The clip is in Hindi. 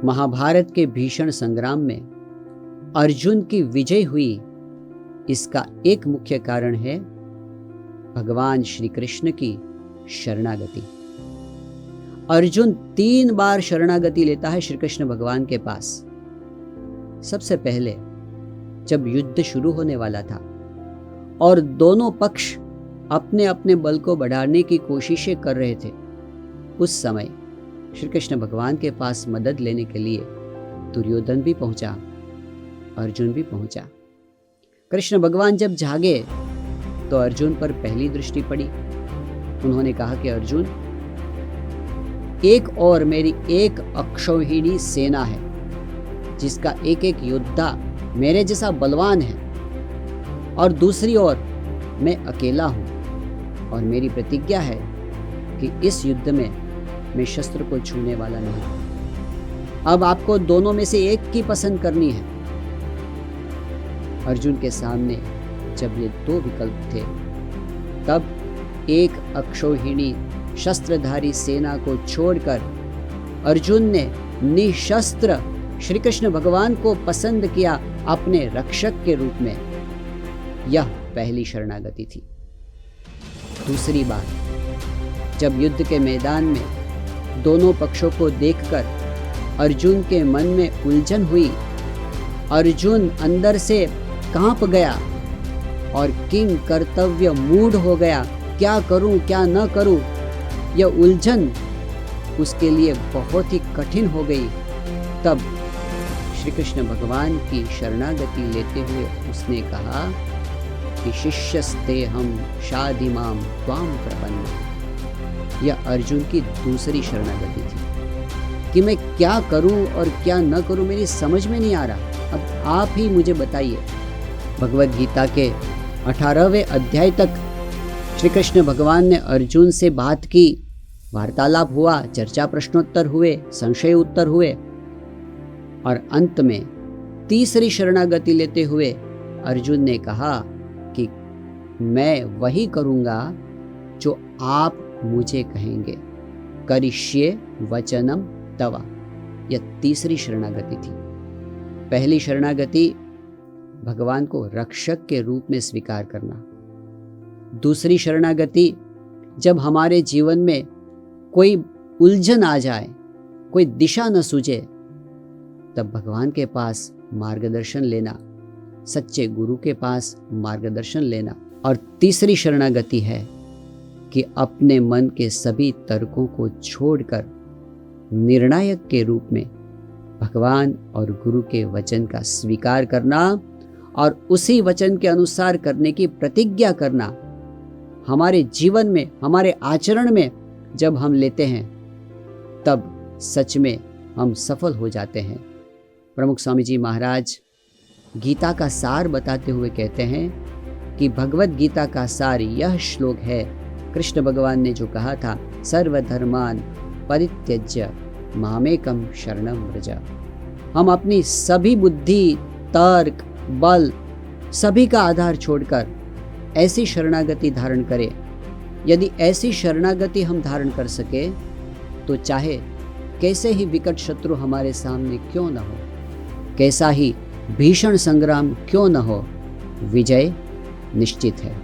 महाभारत के भीषण संग्राम में अर्जुन की विजय हुई, इसका एक मुख्य कारण है भगवान श्री कृष्ण की शरणागति। अर्जुन 3 बार शरणागति लेता है श्री कृष्ण भगवान के पास। सबसे पहले जब युद्ध शुरू होने वाला था और दोनों पक्ष अपने अपने बल को बढ़ाने की कोशिशें कर रहे थे, उस समय श्री कृष्ण भगवान के पास मदद लेने के लिए दुर्योधन भी पहुंचा, अर्जुन भी पहुंचा। कृष्ण भगवान जब जागे तो अर्जुन पर पहली दृष्टि पड़ी। उन्होंने कहा कि अर्जुन, एक और मेरी एक अक्षौहिणी सेना है जिसका एक एक योद्धा मेरे जैसा बलवान है, और दूसरी ओर मैं अकेला हूं और मेरी प्रतिज्ञा है कि इस युद्ध में मैं शस्त्र को छूने वाला नहीं। अब आपको दोनों में से एक की पसंद करनी है। अर्जुन के सामने जब ये 2 विकल्प थे, तब एक अक्षौहिणी शस्त्रधारी सेना को छोड़कर अर्जुन ने निशस्त्र श्री कृष्ण भगवान को पसंद किया अपने रक्षक के रूप में। यह पहली शरणागति थी। दूसरी बार जब युद्ध के मैदान में दोनों पक्षों को देखकर अर्जुन के मन में उलझन हुई, अर्जुन अंदर से कांप गया और किंग कर्तव्य मूढ़ हो गया। क्या करूं क्या न करूं, यह उलझन उसके लिए बहुत ही कठिन हो गई। तब श्री कृष्ण भगवान की शरणागति लेते हुए उसने कहा कि शिष्यस्ते हम शाधिमाम त्वाम प्रपन्न। यह अर्जुन की दूसरी शरणागति थी कि मैं क्या करूं और क्या न करूं, मेरी समझ में नहीं आ रहा। अब आप ही मुझे बताइए। भगवद गीता के 18वें अध्याय तक श्री कृष्ण भगवान ने अर्जुन से बात की, वार्तालाप हुआ, चर्चा प्रश्नोत्तर हुए, संशय उत्तर हुए, और अंत में तीसरी शरणागति लेते हुए अर्जुन ने कहा कि मैं वही करूंगा जो आप मुझे कहेंगे, करिष्ये वचनम तवा। यह तीसरी शरणागति थी। पहली शरणागति भगवान को रक्षक के रूप में स्वीकार करना। दूसरी शरणागति जब हमारे जीवन में कोई उलझन आ जाए, कोई दिशा न सूझे, तब भगवान के पास मार्गदर्शन लेना, सच्चे गुरु के पास मार्गदर्शन लेना। और तीसरी शरणागति है कि अपने मन के सभी तर्कों को छोड़कर निर्णायक के रूप में भगवान और गुरु के वचन का स्वीकार करना और उसी वचन के अनुसार करने की प्रतिज्ञा करना। हमारे जीवन में, हमारे आचरण में जब हम लेते हैं, तब सच में हम सफल हो जाते हैं। प्रमुख स्वामी जी महाराज गीता का सार बताते हुए कहते हैं कि भगवद गीता का सार यह श्लोक है। कृष्ण भगवान ने जो कहा था, सर्वधर्मान परित्यज्य मामेकम शरणम व्रज। हम अपनी सभी बुद्धि, तर्क, बल, सभी का आधार छोड़कर ऐसी शरणागति धारण करें। यदि ऐसी शरणागति हम धारण कर सके तो चाहे कैसे ही विकट शत्रु हमारे सामने क्यों न हो, कैसा ही भीषण संग्राम क्यों न हो, विजय निश्चित है।